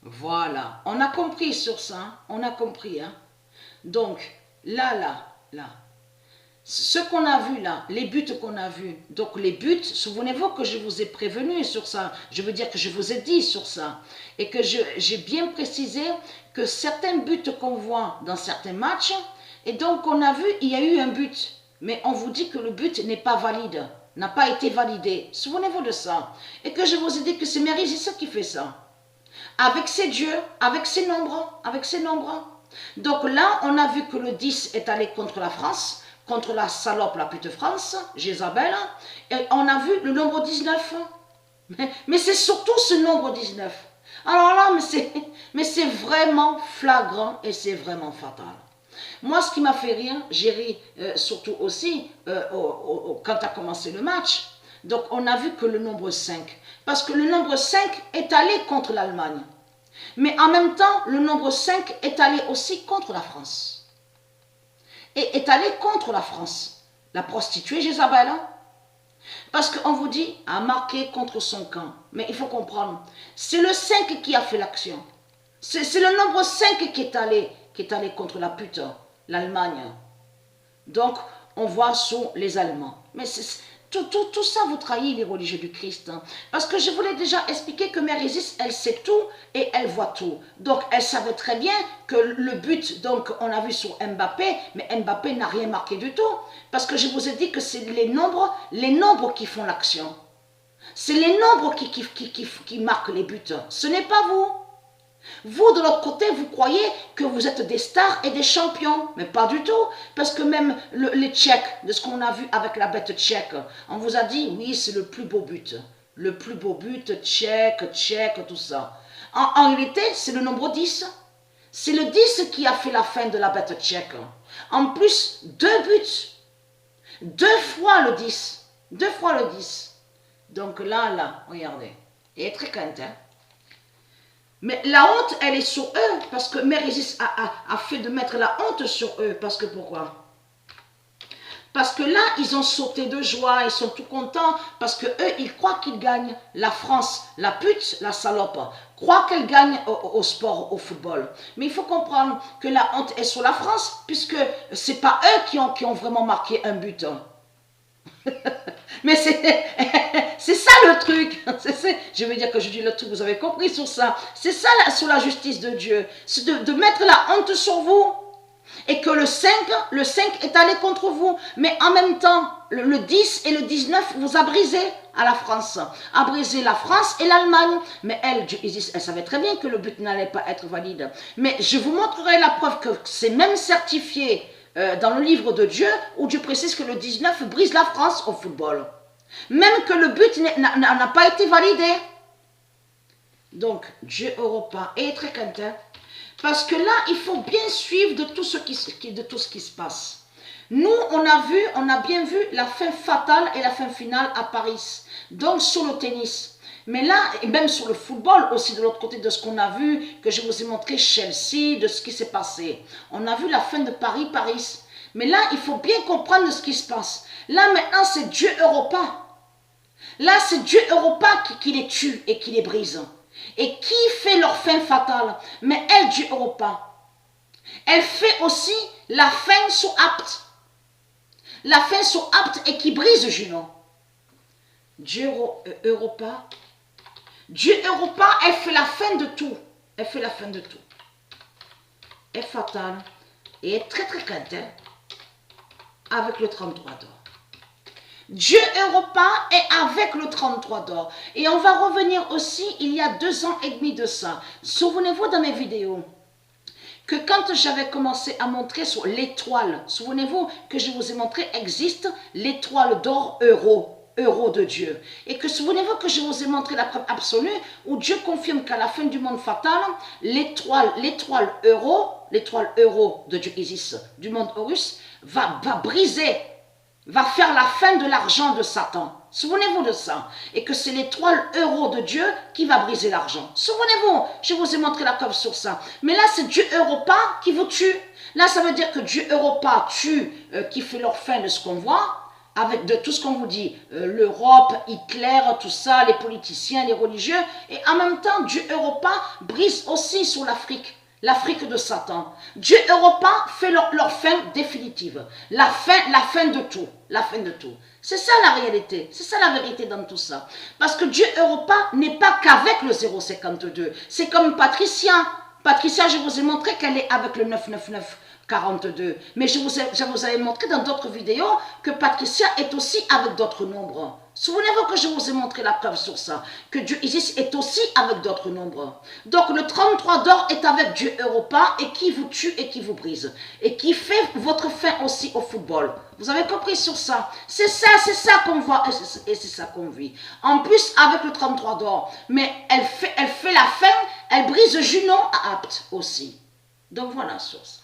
Voilà, on a compris sur ça, hein? On a compris. Hein? Donc, là, ce qu'on a vu là, les buts qu'on a vus, donc les buts, souvenez-vous que je vous ai prévenu sur ça, je veux dire que je vous ai dit sur ça, et que j'ai bien précisé que certains buts qu'on voit dans certains matchs, et donc on a vu, il y a eu un but, mais on vous dit que le but n'est pas valide, n'a pas été validé, souvenez-vous de ça, et que je vous ai dit que c'est Mérizis qui fait ça, avec ses dieux, avec ses nombres, avec ses nombres. Donc là, on a vu que le 10 est allé contre la France, contre la salope, la pute France, Jézabel, et on a vu le nombre 19. Mais c'est surtout ce nombre 19. Alors là, mais c'est vraiment flagrant et c'est vraiment fatal. Moi, ce qui m'a fait rire, j'ai ri surtout aussi quand a commencé le match. Donc, on a vu que le nombre 5, parce que le nombre 5 est allé contre l'Allemagne. Mais en même temps, le nombre 5 est allé aussi contre la France. Et est allé contre la France. La prostituée Jézabel. Hein? Parce qu'on vous dit, a marqué contre son camp. Mais il faut comprendre, c'est le 5 qui a fait l'action. C'est le nombre 5 qui est allé contre la pute, l'Allemagne. Donc, on voit sur les Allemands. Mais tout ça vous trahit les religieux du Christ. Hein. Parce que je vous l'ai déjà expliqué que Mérizis, elle sait tout et elle voit tout. Donc, elle savait très bien que le but, donc, on a vu sur Mbappé, mais Mbappé n'a rien marqué du tout. Parce que je vous ai dit que c'est les nombres qui font l'action. C'est les nombres qui marquent les buts. Ce n'est pas vous. Vous, de l'autre côté, vous croyez que vous êtes des stars et des champions. Mais pas du tout. Parce que même les Tchèques, de ce qu'on a vu avec la bête tchèque, on vous a dit, oui, c'est le plus beau but. Le plus beau but, tchèque, tout ça. En réalité, c'est le nombre 10. C'est le 10 qui a fait la fin de la bête tchèque. En plus, 2 buts. 2 fois le 10. 2 fois le 10. Donc là, regardez. Il est très crainte, hein. Mais la honte, elle est sur eux, parce que Mérizis a fait de mettre la honte sur eux. Parce que pourquoi? Parce que là, ils ont sauté de joie, ils sont tout contents, parce que eux, ils croient qu'ils gagnent. La France, la pute, la salope, croit qu'elle gagne au sport, au football. Mais il faut comprendre que la honte est sur la France, puisque c'est pas eux qui ont vraiment marqué un but. Mais c'est ça le truc. Je veux dire que je dis le truc, vous avez compris sur ça. C'est ça sur la justice de Dieu. C'est de mettre la honte sur vous. Et que le 5 est allé contre vous. Mais en même temps, le 10 et le 19 vous a brisé à la France. A brisé la France et l'Allemagne. Mais elle savait très bien que le but n'allait pas être valide. Mais je vous montrerai la preuve que c'est même certifié dans le livre de Dieu, où Dieu précise que le 19 brise la France au football. Même que le but n'a pas été validé. Donc, Dieu Europa est très content. Parce que là, il faut bien suivre de tout ce qui se passe. Nous, on a bien vu la fin fatale et la fin finale à Paris. Donc, sur le tennis. Mais là, et même sur le football aussi, de l'autre côté de ce qu'on a vu, que je vous ai montré Chelsea, de ce qui s'est passé. On a vu la fin de Paris. Mais là, il faut bien comprendre ce qui se passe. Là, maintenant, c'est Dieu Europa. Là, c'est Dieu Europa qui les tue et qui les brise. Et qui fait leur fin fatale? Mais elle, Dieu Europa, elle fait aussi la fin sur Apt. La fin sur Apt et qui brise Junon. Dieu Europa, elle fait la fin de tout. Elle fait la fin de tout. Elle est fatale et est très très crainte avec le 33 d'or. Dieu Europa est avec le 33 d'or. Et on va revenir aussi, il y a 2 ans et demi de ça. Souvenez-vous dans mes vidéos, que quand j'avais commencé à montrer sur l'étoile, souvenez-vous que je vous ai montré, existe l'étoile d'or euro de Dieu. Et que souvenez-vous que je vous ai montré la preuve absolue, où Dieu confirme qu'à la fin du monde fatal, l'étoile euro de Dieu Isis, du monde Horus, va briser, va faire la fin de l'argent de Satan. Souvenez-vous de ça. Et que c'est l'étoile euro de Dieu qui va briser l'argent. Souvenez-vous, je vous ai montré la preuve sur ça. Mais là, c'est Dieu Europa qui vous tue. Là, ça veut dire que Dieu Europa tue qui fait leur fin de ce qu'on voit. avec de tout ce qu'on vous dit, l'Europe, Hitler, tout ça, les politiciens, les religieux, et en même temps, Dieu Europa brise aussi sur l'Afrique. L'Afrique de Satan. Dieu Europa fait leur fin définitive. La fin de tout. La fin de tout. C'est ça la réalité. C'est ça la vérité dans tout ça. Parce que Dieu Europa n'est pas qu'avec le 052. C'est comme Patricia. Patricia, je vous ai montré qu'elle est avec le 99942. Mais je vous avais montré dans d'autres vidéos que Patricia est aussi avec d'autres nombres. Souvenez-vous que je vous ai montré la preuve sur ça, que Dieu Isis est aussi avec d'autres nombres. Donc le 33 d'or est avec Dieu Europa et qui vous tue et qui vous brise. Et qui fait votre fin aussi au football. Vous avez compris sur ça? C'est ça qu'on voit et c'est ça qu'on vit. En plus avec le 33 d'or, mais elle fait la fin, elle brise Junon à Apt aussi. Donc voilà sur ça.